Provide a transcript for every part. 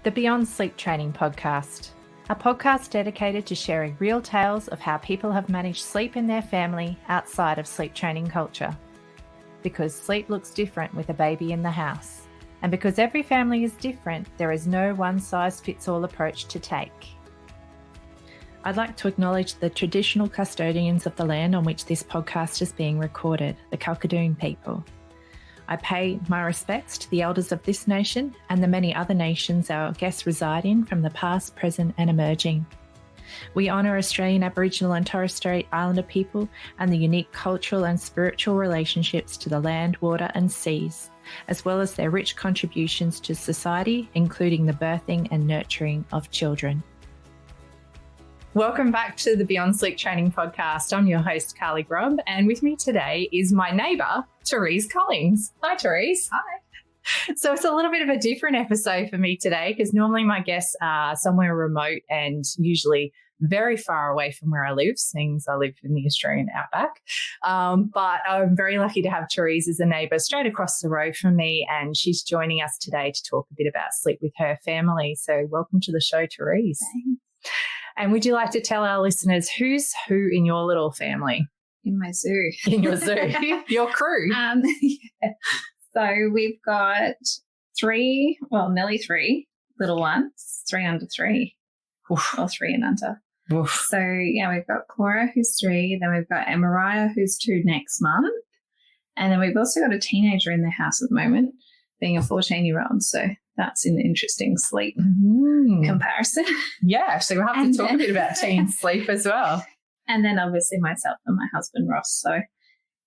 the Beyond Sleep Training podcast, a podcast dedicated to sharing real tales of how people have managed sleep in their family outside of sleep training culture. Because sleep looks different with a baby in the house. And because every family is different, there is no one-size-fits-all approach to take. I'd like to acknowledge the traditional custodians of the land on which this podcast is being recorded, the Kalkadoon people. I pay my respects to the elders of this nation and the many other nations our guests reside in from the past, present and emerging. We honour Australian Aboriginal and Torres Strait Islander people and the unique cultural and spiritual relationships to the land, water and seas, as well as their rich contributions to society, including the birthing and nurturing of children. Welcome back to the Beyond Sleep Training podcast. I'm your host, Carly Grob, and with me today is my neighbour, Terese Collings. Hi, Terese. Hi. So it's a little bit of a different episode for me today because normally my guests are somewhere remote and usually very far away from where I live, since I live in the Australian outback. But I'm very lucky to have Terese as a neighbour straight across the road from me, and she's joining us today to talk a bit about sleep with her family. So welcome to the show, Terese. Thanks. And would you like to tell our listeners who's who in your little family? In my zoo. In your zoo, your crew. Yeah. So we've got nearly three little ones, 3 under 3, Oof. or 3 and under. Oof. So, yeah, we've got Cora, who's 3, then we've got Mariah, who's 2 next month, and then we've also got a teenager in the house at the moment, being a 14-year-old, so that's an interesting sleep comparison. Yeah, so we'll have to talk a bit about teen sleep as well. And then obviously myself and my husband, Ross. So,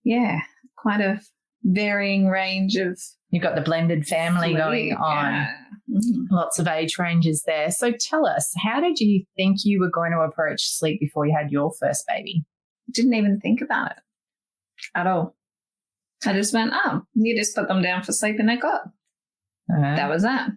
yeah, quite a varying range of... You've got the blended family sleep going on. Yeah. Mm-hmm. Lots of age ranges there. So tell us, how did you think you were going to approach sleep before you had your first baby? Didn't even think about it at all. I just went, you just put them down for sleep and they got. That was that.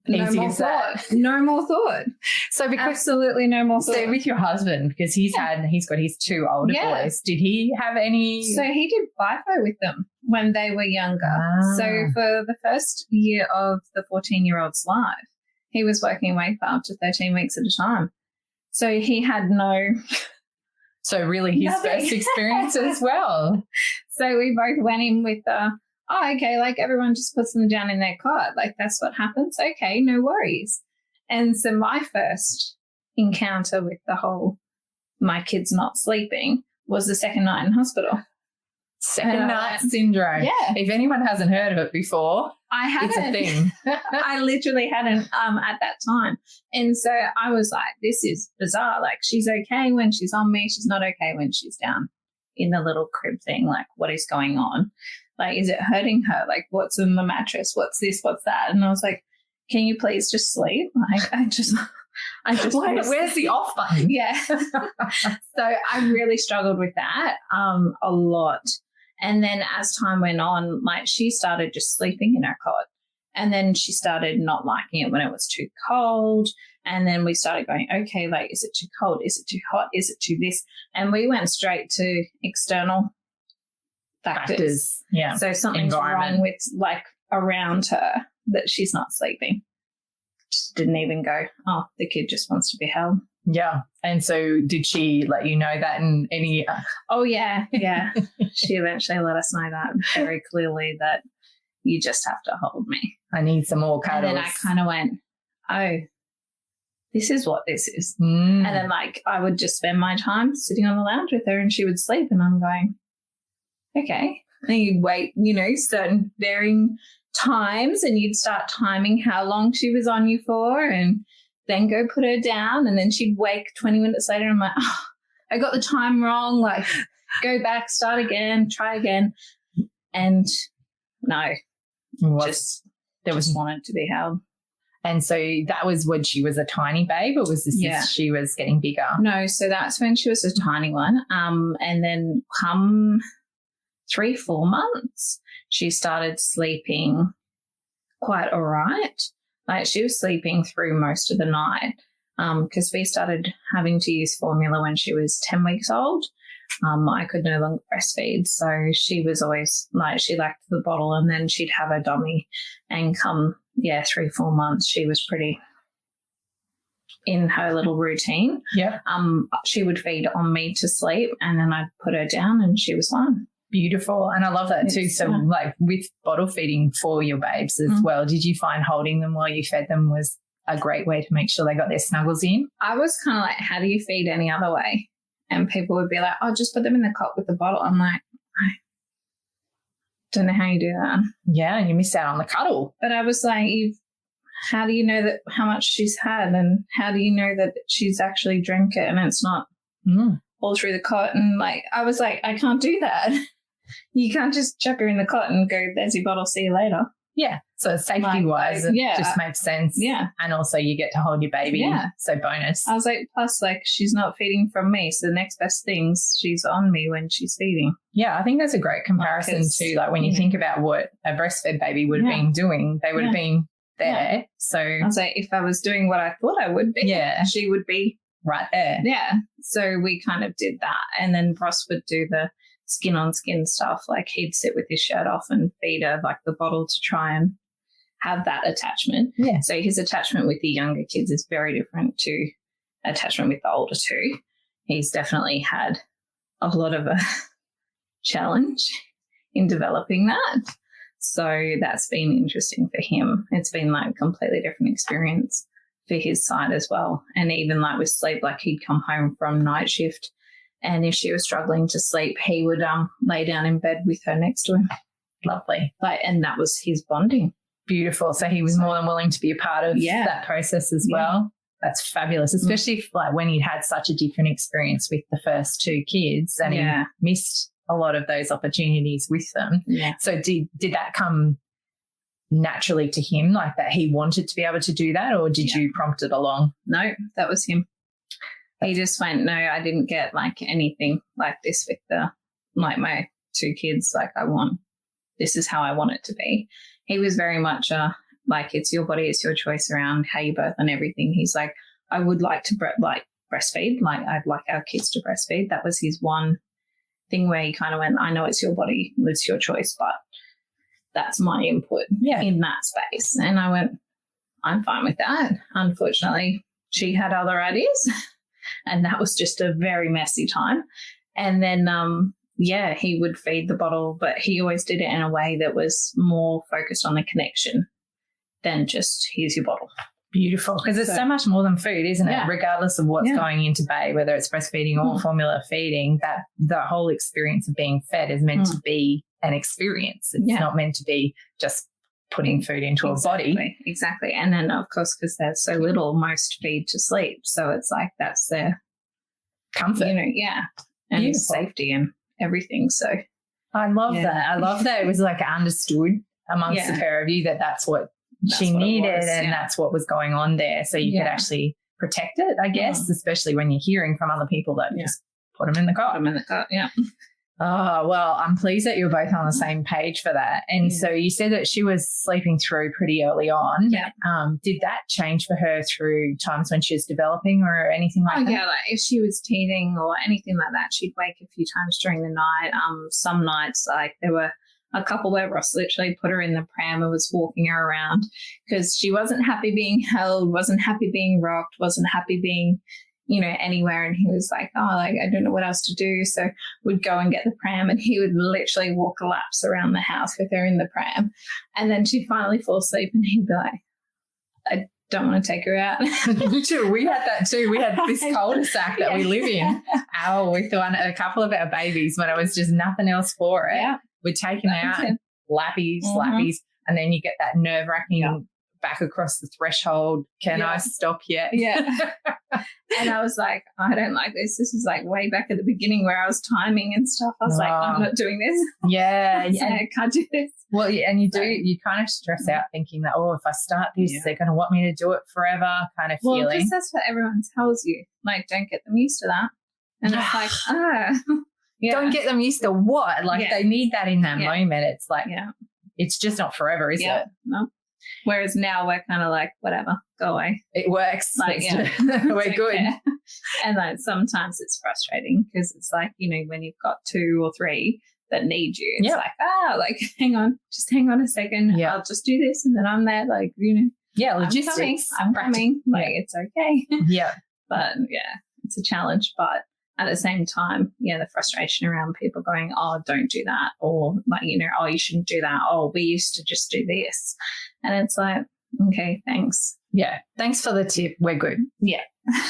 Easy as that. No more thought. So because absolutely no more thought. So with your husband, because he's got his 2 older boys, did he have any? So he did FIFO with them when they were younger. So for the first year of the 14-year-old's life, he was working away for up to 13 weeks at a time. So he had no... So really his first experience as well. So we both went in with okay, like everyone just puts them down in their cot. Like that's what happens. Okay, no worries. And so my first encounter with the whole my kid's not sleeping was the second night in hospital. Second night syndrome. Yeah. If anyone hasn't heard of it before, I hadn't. It's a thing. I literally hadn't at that time. And so I was like, this is bizarre. Like she's okay when she's on me. She's not okay when she's down in the little crib thing. Like what is going on? Like, is it hurting her? Like, what's in the mattress? What's this? What's that? And I was like, can you please just sleep? Like, I just where's the off button? Yeah. So I really struggled with that a lot. And then as time went on, like she started just sleeping in her cot. And then she started not liking it when it was too cold. And then we started going, okay, like, is it too cold? Is it too hot? Is it too this? And we went straight to external factors. Yeah. So something's wrong with like around her that she's not sleeping. Just didn't even go, the kid just wants to be held. Yeah. And so did she let you know that in any... Oh, yeah. Yeah. She eventually let us know that very clearly, that you just have to hold me. I need some more cuddles. And then I kind of went, this is what this is. And then like I would just spend my time sitting on the lounge with her and she would sleep and I'm going, okay. And you'd wait, certain varying times and you'd start timing how long she was on you for and then go put her down and then she'd wake 20 minutes later and I'm like, I got the time wrong. Like go back, start again, try again. And no, just wanted to be held. And so that was when she was a tiny babe, or was this as she was getting bigger? No, so that's when she was a tiny one. And then come 3-4 months, she started sleeping quite all right. Like she was sleeping through most of the night because we started having to use formula when she was 10 weeks old. I could no longer breastfeed, so she was always like, she lacked the bottle and then she'd have her dummy and come 3-4 months, she was pretty in her little routine. Yeah. She would feed on me to sleep, and then I'd put her down and she was fine. Beautiful. And I love that too. So like with bottle feeding for your babes as well, did you find holding them while you fed them was a great way to make sure they got their snuggles in? I was kind of like, how do you feed any other way? And people would be like, oh, just put them in the cot with the bottle. I'm like, I don't know how you do that. Yeah, and you miss out on the cuddle. But I was like, how do you know that how much she's had, and how do you know that she's actually drank it and it's not all through the cot? And like, I was like, I can't do that. You can't just chuck her in the cot and go, there's your bottle, see you later. Yeah. So safety-wise, it just makes sense. Yeah. And also you get to hold your baby. Yeah. So bonus. I was like, plus, like, she's not feeding from me. So the next best thing's she's on me when she's feeding. Yeah, I think that's a great comparison too. Like when you think about what a breastfed baby would have been doing, they would have been there. Yeah. So I was like, if I was doing what I thought I would be, she would be right there. Yeah. So we kind of did that. And then Ross would do the skin on skin stuff. Like he'd sit with his shirt off and feed her like the bottle to try and have that attachment. Yeah. So his attachment with the younger kids is very different to attachment with the older two. He's definitely had a lot of a challenge in developing that. So that's been interesting for him. It's been like a completely different experience for his side as well. And even like with sleep, like he'd come home from night shift, and if she was struggling to sleep, he would lay down in bed with her next to him. Lovely. Like, and that was his bonding. Beautiful. So he was more than willing to be a part of that process as well. That's fabulous, especially like when you'd had such a different experience with the first two kids and he missed a lot of those opportunities with them. Yeah. So did that come naturally to him, like that he wanted to be able to do that, or did you prompt it along? No, that was him. He just went, no, I didn't get like anything like this with my two kids. Like this is how I want it to be. He was very much like, it's your body, it's your choice around how you birth and everything. He's like, I would like to breastfeed. Like I'd like our kids to breastfeed. That was his one thing where he kind of went, I know it's your body, it's your choice, but that's my input in that space. And I went, I'm fine with that. Unfortunately, she had other ideas. And that was just a very messy time. And then, he would feed the bottle, but he always did it in a way that was more focused on the connection than just here's your bottle. Beautiful. Because it's so much more than food, isn't it? Regardless of what's going into babe, whether it's breastfeeding or formula feeding, that the whole experience of being fed is meant to be an experience. It's not meant to be just putting food into a body. Exactly. And then, of course, because there's so little, most feed to sleep. So it's like that's their comfort. And safety and everything. So I love that. I love that it was like understood amongst the pair of you that that's what she needed and that's what was going on there. So you could actually protect it, I guess, especially when you're hearing from other people that just put them in the cot. Oh, well, I'm pleased that you're both on the same page for that. And so you said that she was sleeping through pretty early on. Yeah. Did that change for her through times when she was developing or anything like that? Yeah, like if she was teething or anything like that, she'd wake a few times during the night. Some nights, like there were a couple where Ross literally put her in the pram and was walking her around because she wasn't happy being held, wasn't happy being rocked, wasn't happy being anywhere. And he was like, oh, like, I don't know what else to do. So we'd go and get the pram and he would literally walk laps around the house with her in the pram. And then she'd finally fall asleep and he'd be like, I don't want to take her out. We had that too. We had this cul-de-sac that we live in. With a couple of our babies when it was just nothing else for it. Yeah. We'd take him out, lappies, and then you get that nerve-wracking back across the threshold. Can I stop yet? Yeah. And I was like, I don't like this. This is like way back at the beginning where I was timing and stuff. I was like, I'm not doing this. Yeah. I can't do this. Well, and you kind of stress out thinking that, if I start this, they're going to want me to do it forever kind of feeling. Well, because that's what everyone tells you. Like, don't get them used to that. And it's like, don't get them used to what? Like they need that in that moment. It's like, it's just not forever, is it? No. Whereas now we're kind of like, whatever, go away. It works. Like, we're good. Care. And like sometimes it's frustrating because it's like, when you've got 2 or 3, that need you. It's like, hang on a second. I'll just do this. And then I'm there, like, logistics. I'm coming. Like, it's okay. Yeah. But it's a challenge. But at the same time, the frustration around people going, oh, don't do that. Or like, oh, you shouldn't do that. Oh, we used to just do this. And it's like, okay, thanks. Yeah. Thanks for the tip. We're good. Yeah.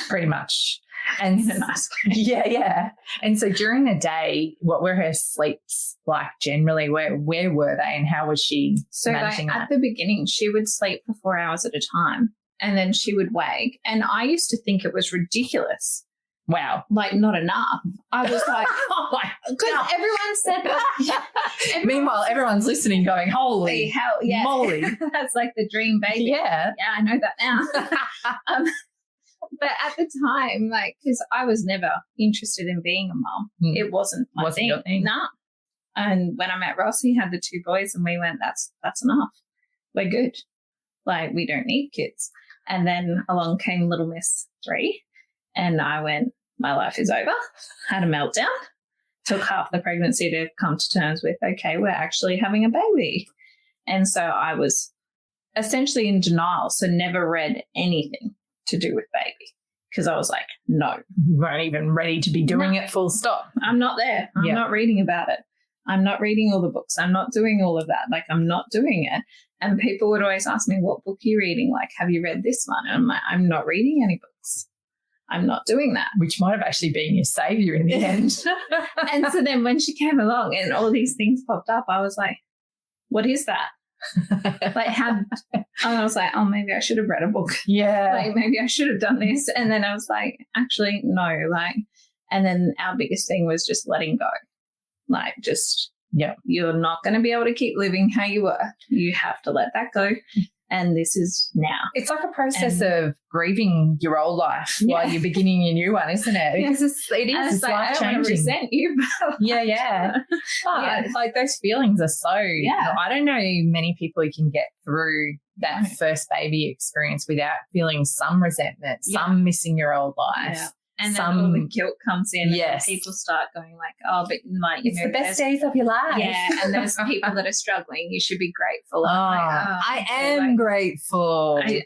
Pretty much. And in a nice way. Yeah. And so during the day, what were her sleeps like generally? Where were they and how was she managing that? At the beginning, she would sleep for 4 hours at a time and then she would wake. And I used to think it was ridiculous. Wow. Like, not enough. I was like, because everyone said that. Meanwhile, everyone's listening going, holy hell, moly. That's like the dream baby. Yeah. Yeah, I know that now. But at the time, like, because I was never interested in being a mom. It wasn't my thing. Your thing. Nah. And when I met Ross, he had the 2 boys and we went, that's enough. We're good. Like, we don't need kids. And then along came little Miss 3 and I went, my life is over. Had a meltdown. Took half the pregnancy to come to terms with, okay, we're actually having a baby. And so I was essentially in denial, so never read anything to do with baby because I was like, no. You weren't even ready to be doing it, full stop. I'm not there. I'm not reading about it. I'm not reading all the books. I'm not doing all of that. Like, I'm not doing it. And people would always ask me, what book are you reading? Like, have you read this one? And I'm like, I'm not reading any books. I'm not doing that. Which might have actually been your savior in the end. And so then when she came along and all these things popped up, I was like, what is that? Like, how? And I was like, oh, maybe I should have read a book. Yeah. Like, maybe I should have done this. And then I was like, actually, no. Like, and then our biggest thing was just letting go. Like, just, you're not going to be able to keep living how you were. You have to let that go. And this is now. It's like a process of grieving your old life while you're beginning your new one, isn't it? Because it's like, life changing. I don't want to resent you. But But like those feelings are so, I don't know many people who can get through that first baby experience without feeling some resentment, some missing your old life. Yeah. And then all the guilt comes in and people start going like, oh, but like, it's the best days of your life. Yeah, and there's people that are struggling. You should be grateful. I am grateful. You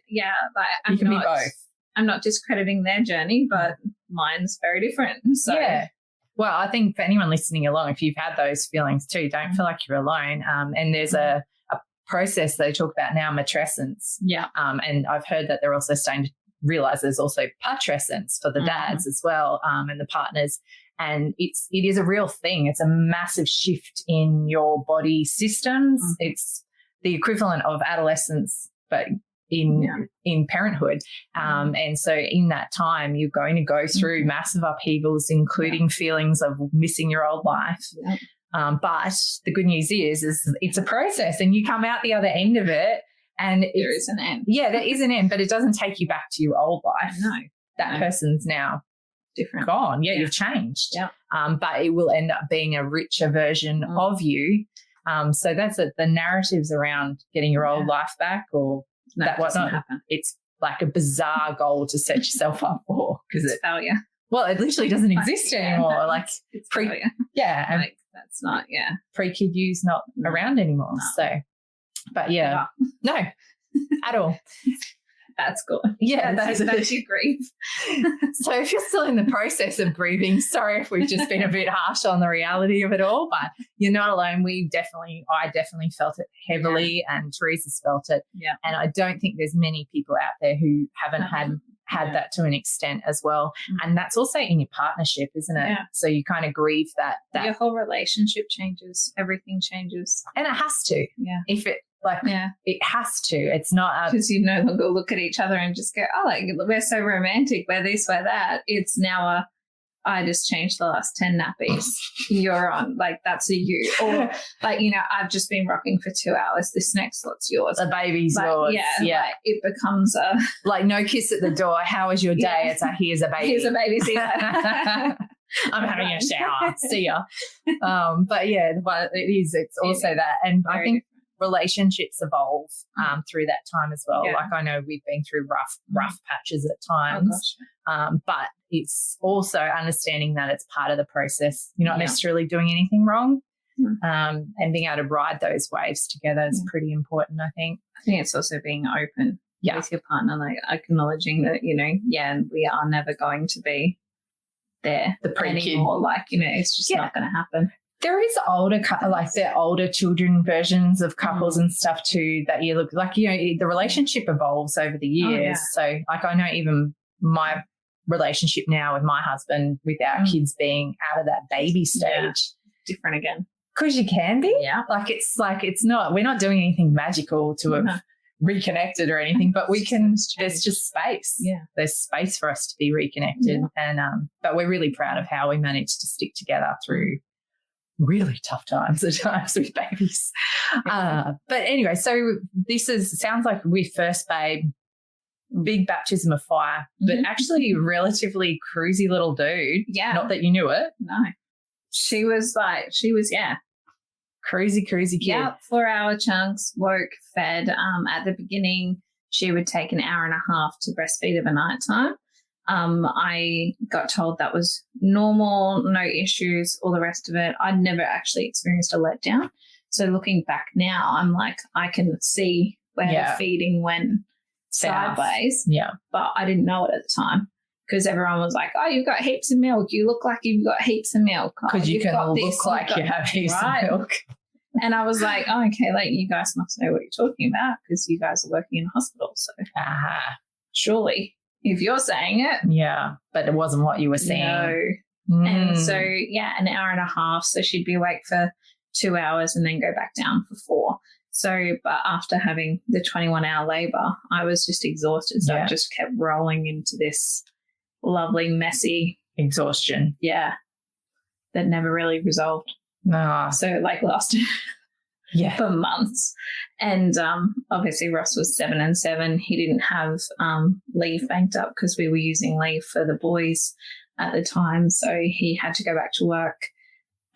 can be both. I'm not discrediting their journey, but mine's very different. So. Yeah. Well, I think for anyone listening along, if you've had those feelings too, don't feel like you're alone. And there's a process they talk about now, matrescence. Yeah. And I've heard that they're also starting to realize there's also partrescence for the dads as well, and the partners. And it is a real thing. It's a massive shift in your body systems. It's the equivalent of adolescence, but in parenthood. And so in that time, you're going to go through massive upheavals, including feelings of missing your old life. Yeah. But the good news is it's a process and you come out the other end of it. And there is an end. Yeah, there is an end, but it doesn't take you back to your old life. No. That person's now different. Gone. Yeah, you've changed. Yeah. But it will end up being a richer version of you. So that's it. The narratives around getting your old life back or that whatnot. Happen. It's like a bizarre goal to set yourself up for because it's failure. Well, it literally doesn't exist anymore. Like it's failure. Yeah. And like that's not, pre-kid you's not around anymore. No. So, but no, at all. That's good. Yeah, that's your grief. So if you're still in the process of grieving, sorry if we've just been a bit harsh on the reality of it all, but you're not alone. I definitely felt it heavily and Teresa's felt it. Yeah. And I don't think there's many people out there who haven't had that to an extent as well. Mm-hmm. And that's also in your partnership, isn't it? Yeah. So you kind of grieve that. Your whole relationship changes. Everything changes. And it has to. Yeah. If it, it has to. It's not because you no longer look at each other and just go, oh, like we're so romantic, we're this, we're that. It's now I just changed the last 10 nappies. You're on, like that's a you. Or like, I've just been rocking for 2 hours. This next lot's yours. The baby's yours. Yeah. Like, it becomes like no kiss at the door. How was your day? It's here's a baby. Here's a baby. See I'm having a shower. See ya. But it's also that. And I think relationships evolve through that time as well. Yeah. Like I know we've been through rough patches at times, but it's also understanding that it's part of the process. You're not necessarily doing anything wrong. and being able to ride those waves together is pretty important, I think. I think it's also being open with your partner, like acknowledging that, we are never going to be there anymore. Like, it's just not going to happen. There is the older children versions of couples and stuff too that you look like, the relationship evolves over the years. So like I know even my relationship now with my husband with our kids being out of that baby stage. Different again. Because you can be. Yeah. It's not, we're not doing anything magical to have reconnected or anything, but we can, there's just space. Yeah. There's space for us to be reconnected. And, but we're really proud of how we managed to stick together through really tough times at times with babies. But anyway, so sounds like we first babe, big baptism of fire, but actually relatively cruisy little dude. Yeah. Not that you knew it. No. She was cruisy kid. Yeah, 4-hour chunks, woke, fed. At the beginning, she would take an hour and a half to breastfeed of a nighttime. I got told that was normal, no issues, all the rest of it. I'd never actually experienced a letdown. So looking back now, I'm like, I can see where the feeding went sideways. Yeah. But I didn't know it at the time because everyone was like, oh, you've got heaps of milk. You look like you've got heaps of milk. Because you can look like you have heaps of milk. And I was like, oh, okay, like you guys must know what you're talking about because you guys are working in a hospital. So surely if you're saying it. Yeah, but it wasn't what you were saying. No. And so, an hour and a half. So she'd be awake for 2 hours and then go back down for 4. So, but after having the 21-hour labour, I was just exhausted. So I just kept rolling into this lovely, messy exhaustion. Yeah. That never really resolved. No. So it lasted for months. And obviously Ross was 7 and 7. He didn't have leave banked up because we were using leave for the boys at the time. So he had to go back to work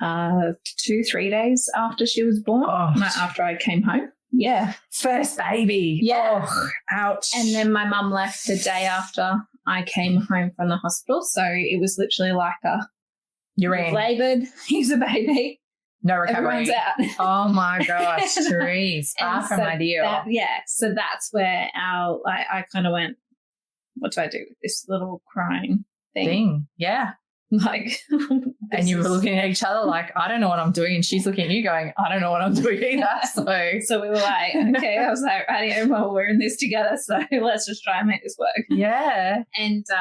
2-3 days after she was born, after I came home. Yeah. First baby. Yeah. Oh, ouch. And then my mum left the day after I came home from the hospital. So it was literally like you're laboured, he's a baby. No recovery. Everyone's out. Oh, my gosh, Terese, far from ideal. So that's where I kind of went, what do I do with this little crying thing? Yeah. Like, and you were looking at each other like, I don't know what I'm doing. And she's looking at you going, I don't know what I'm doing either. So we were like, okay, I was like, right, well, we're in this together. So let's just try and make this work. Yeah. And so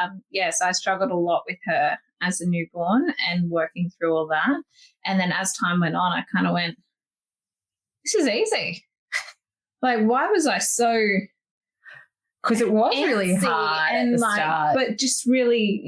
I struggled a lot with her as a newborn and working through all that. And then as time went on, I kind of went, this is easy. Like, why was I so... Because it was really hard and at the start. But just really,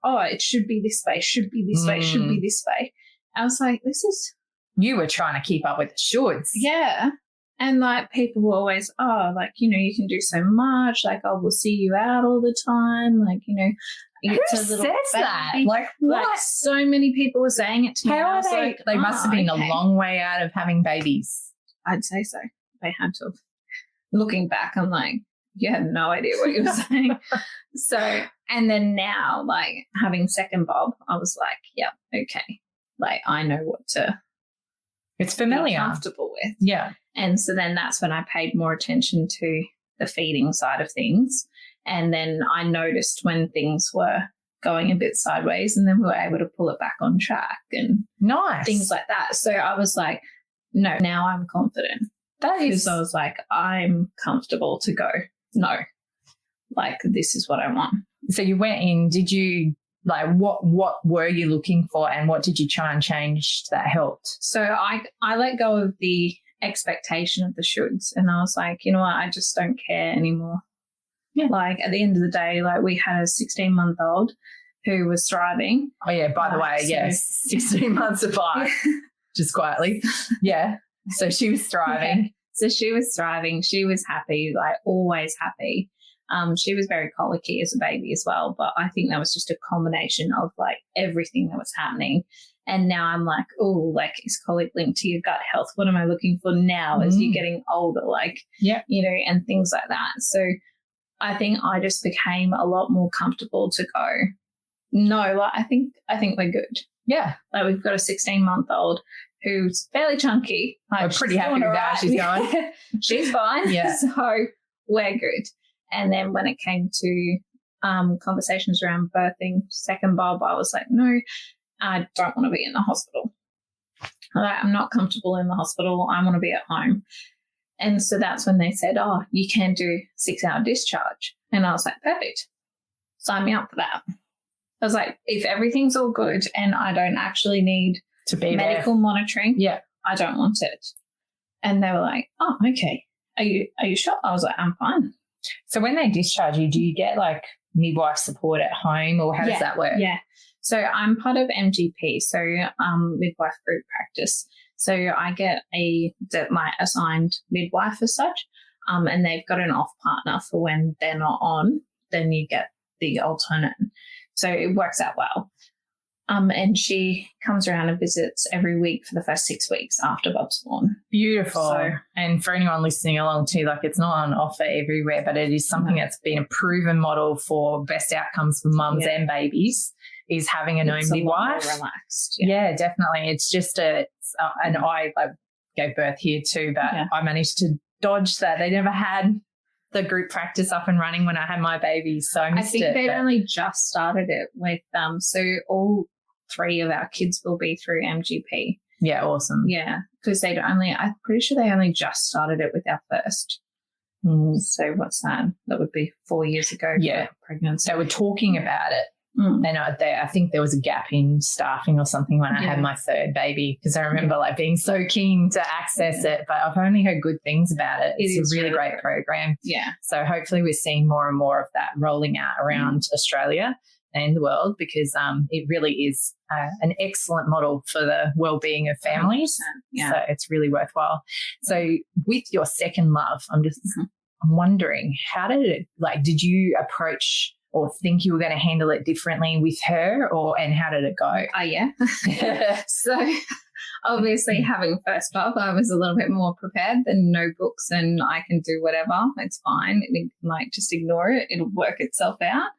oh, it should be this way, should be this way, should be this way. I was like, this is... You were trying to keep up with the shoulds. Yeah. And, people were always, you can do so much. Like, we'll see you out all the time. Like, who says that? Like, what? Like, so many people were saying it to me. How are they? They must have been a long way out of having babies. I'd say so. They had to have. Looking back, I'm like, you had no idea what you were saying. So, and then now, having second Bob, I was like, yeah, okay. Like, I know what to... It's familiar. Be comfortable with. Yeah. And so then that's when I paid more attention to the feeding side of things. And then I noticed when things were going a bit sideways and then we were able to pull it back on track and things like that. So I was like, no, now I'm confident. Because I was like, I'm comfortable to go. No, this is what I want. So you went in, did you, what were you looking for and what did you try and change that helped? So I let go of the expectation of the shoulds and I was like, you know what, I just don't care anymore. Yeah. At the end of the day, we had a 16-month-old who was thriving. Oh, yeah, by the way, yes, 16 months of life, just quietly. Yeah. So she was thriving. Yeah. So she was thriving. She was happy, always happy. She was very colicky as a baby as well, but I think that was just a combination of everything that was happening. And now I'm like, oh, is colic linked to your gut health? What am I looking for now as you're getting older? And things like that. So I think I just became a lot more comfortable to go, no, I think we're good. Yeah. We've got a 16-month-old who's fairly chunky. We're pretty happy with how she's going. She's fine. Yeah. So we're good. And then when it came to conversations around birthing second bulb, I was like, no, I don't want to be in the hospital. I'm not comfortable in the hospital. I want to be at home. And so that's when they said, oh, you can do 6-hour discharge. And I was like, perfect. Sign me up for that. I was like, if everything's all good and I don't actually need to be medical monitoring, yeah, I don't want it. And they were like, oh, okay. Are you sure? I was like, I'm fine. So when they discharge you, do you get like midwife support at home, or how does that work? Yeah. So I'm part of MGP, so midwife group practice. So I get my assigned midwife as such, and they've got an off partner for when they're not on, then you get the alternate. So it works out well. And she comes around and visits every week for the first 6 weeks after Bob's born. Beautiful. So, and for anyone listening along too, like it's not on offer everywhere, but it is something that's been a proven model for best outcomes for mums and babies, is having a known midwife. More relaxed. Yeah, definitely. It's just and I gave birth here too, but I managed to dodge that. They never had the group practice up and running when I had my baby, so I missed it. I think they've only just started it with so all 3 of our kids will be through MGP. Yeah, awesome. Yeah, because I'm pretty sure they only just started it with our first. So what's that? That would be 4 years ago. Yeah, for pregnancy. They were talking about it. And I think there was a gap in staffing or something when I had my third baby, because I remember like being so keen to access it, but I've only heard good things about it. It's a really great program. Yeah. So hopefully we're seeing more and more of that rolling out around Australia and the world, because it really is an excellent model for the well-being of families. Yeah. So it's really worthwhile. So with your second love, I'm wondering, how did it, did you approach or think you were going to handle it differently with her, and how did it go? Yeah. So obviously having first Bob, I was a little bit more prepared than no books and I can do whatever. It's fine. Just ignore it. It'll work itself out.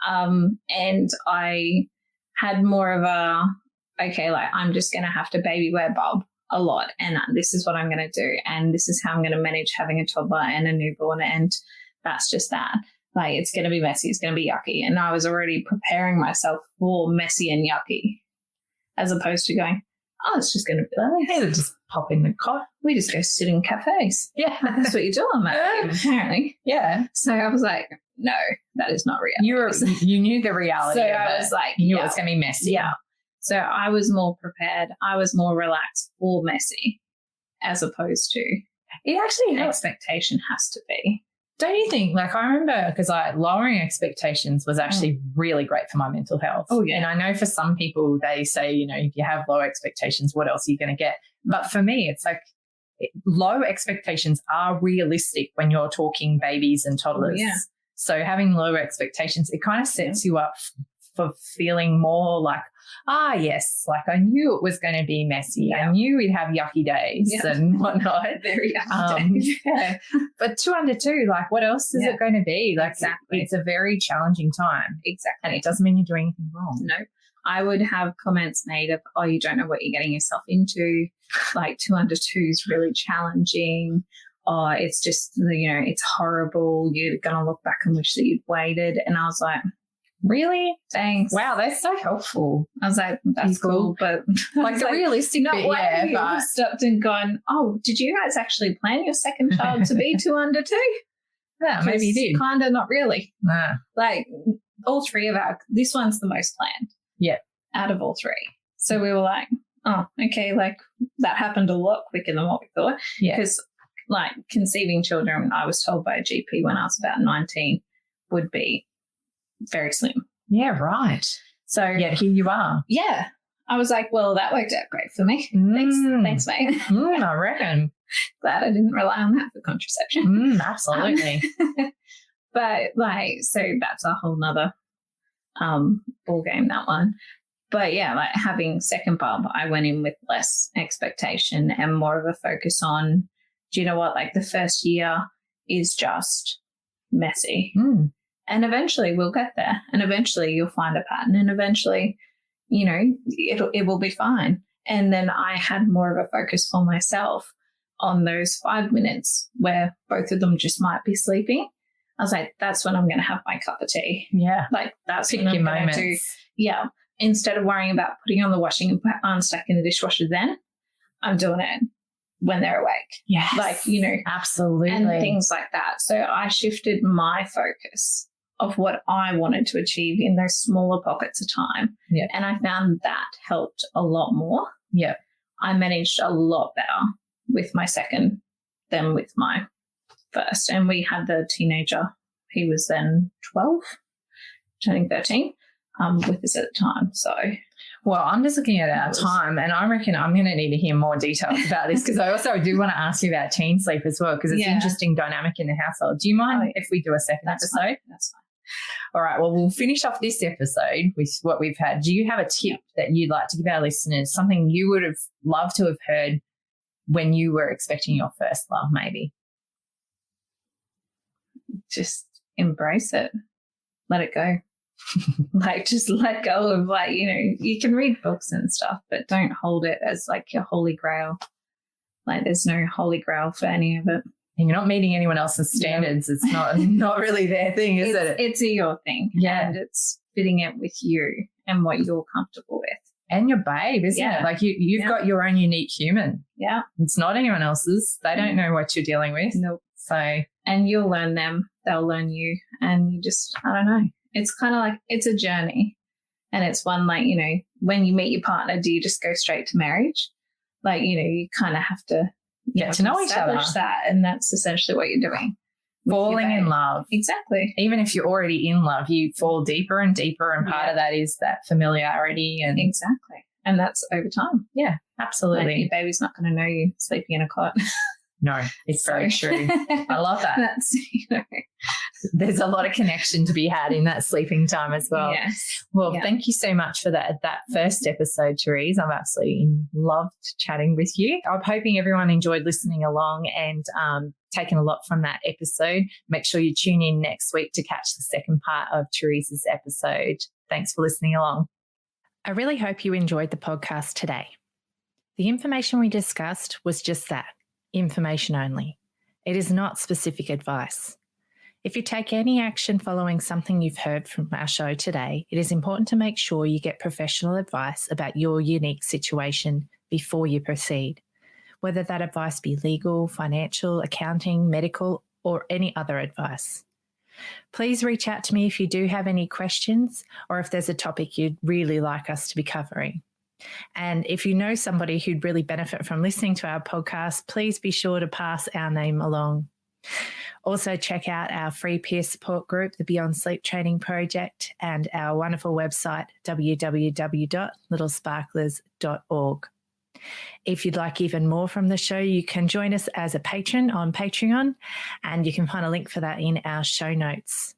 And I had more of I'm just going to have to baby wear Bob a lot, and this is what I'm going to do, and this is how I'm going to manage having a toddler and a newborn, and that's just that. It's going to be messy. It's going to be yucky. And I was already preparing myself for messy and yucky, as opposed to going, oh, it's just going to be like, hey, just pop in the cot. We just go sit in cafes. Yeah. That's what you do on that, apparently. Yeah. So I was like, no, that is not reality. You knew the reality. So of I it. was like, you knew it was going to be messy. Yeah. So I was more prepared. I was more relaxed for messy, as opposed to it actually expectation has to be. Don't you think? I remember, because lowering expectations was actually really great for my mental health. Oh, yeah. And I know for some people they say, if you have low expectations, what else are you going to get? But for me, it's low expectations are realistic when you're talking babies and toddlers. Oh, yeah. So having low expectations, it kind of sets you up for feeling more yes, I knew it was going to be messy. Yeah. I knew we'd have yucky days and whatnot. Very yucky days. Yeah. But 2 under 2, what else is it going to be? Exactly. It's a very challenging time. Exactly. And it doesn't mean you're doing anything wrong. No. I would have comments made of, oh, you don't know what you're getting yourself into. 2 under 2 is really challenging. Oh, it's just, it's horrible. You're going to look back and wish that you'd waited. And I was like, really? Thanks. Wow, that's so helpful. I was like, that's cool. But the realistic bit, but stopped and gone, oh, did you guys actually plan your second child to be 2 under 2? Yeah, maybe you did. Kind of, not really. Nah. All 3 of this one's the most planned. Yeah. Out of all 3. So we were like, oh, okay, that happened a lot quicker than what we thought. Yeah. Because conceiving children, I was told by a GP when I was about 19 would be very slim. Yeah, right. So yet here you are. Yeah. I was like, well, that worked out great for me. Thanks, mate. I reckon. Glad I didn't rely on that for contraception. Absolutely. But so that's a whole nother ball game, that one. But yeah, having second Bob, I went in with less expectation and more of a focus on, do you know what? The first year is just messy. And eventually we'll get there. And eventually you'll find a pattern. And eventually, it will be fine. And then I had more of a focus for myself on those 5 minutes where both of them just might be sleeping. I was like, that's when I'm going to have my cup of tea. Yeah. Like that's Pick when your I'm going to do. Yeah. Instead of worrying about putting on the washing and unstacking the dishwasher then, I'm doing it when they're awake. Yes. Like, you know. Absolutely. And things like that. So I shifted my focus of what I wanted to achieve in those smaller pockets of time. Yeah. And I found that helped a lot more. Yeah. I managed a lot better with my second than with my first. And we had the teenager, he was then 12, turning 13, with us at the time. So, well, I'm just looking at our time, and I reckon I'm going to need to hear more details about this, because I also do want to ask you about teen sleep as well, because it's an interesting dynamic in the household. Do you mind if we do a second episode? Fine. That's fine. All right. Well, we'll finish off this episode with what we've had. Do you have a tip that you'd like to give our listeners, something you would have loved to have heard when you were expecting your first love, maybe? Just embrace it. Let it go. Like, just let go of, like, you know, you can read books and stuff, but don't hold it as like your holy grail. Like, there's no holy grail for any of it. And you're not meeting anyone else's standards. Yeah. It's not really their thing, is it? It's your thing. Yeah. And it's fitting it with you and what you're comfortable with. And your babe, isn't it? Like you've got your own unique human. Yeah. It's not anyone else's. They don't know what you're dealing with. Nope. So. And you'll learn them. They'll learn you. And you just, I don't know. It's kind of like, it's a journey. And it's one, like, you know, when you meet your partner, do you just go straight to marriage? Like, you know, you kind of have to get to know each other. That, and that's essentially what you're doing. Falling in love. Exactly. Even if you're already in love, you fall deeper and deeper, and part of that is that familiarity. And exactly. And that's over time. Yeah, absolutely. Like, your baby's not going to know you sleeping in a cot. No, it's very true. I love that. That's, you know. There's a lot of connection to be had in that sleeping time as well. Yes. Well, thank you so much for that first episode, Terese. I've absolutely loved chatting with you. I'm hoping everyone enjoyed listening along and taken a lot from that episode. Make sure you tune in next week to catch the second part of Terese's episode. Thanks for listening along. I really hope you enjoyed the podcast today. The information we discussed was just that. Information only. It is not specific advice. If you take any action following something you've heard from our show today, it is important to make sure you get professional advice about your unique situation before you proceed, whether that advice be legal, financial, accounting, medical, or any other advice. Please reach out to me if you do have any questions or if there's a topic you'd really like us to be covering. And if you know somebody who'd really benefit from listening to our podcast, please be sure to pass our name along. Also, check out our free peer support group, the Beyond Sleep Training Project, and our wonderful website, www.littlesparklers.org. If you'd like even more from the show, you can join us as a patron on Patreon, and you can find a link for that in our show notes.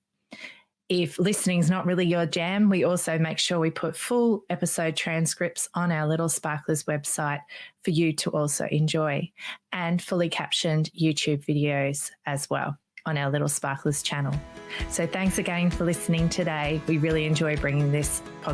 If listening is not really your jam, we also make sure we put full episode transcripts on our Little Sparklers website for you to also enjoy, and fully captioned YouTube videos as well on our Little Sparklers channel. So thanks again for listening today. We really enjoy bringing this podcast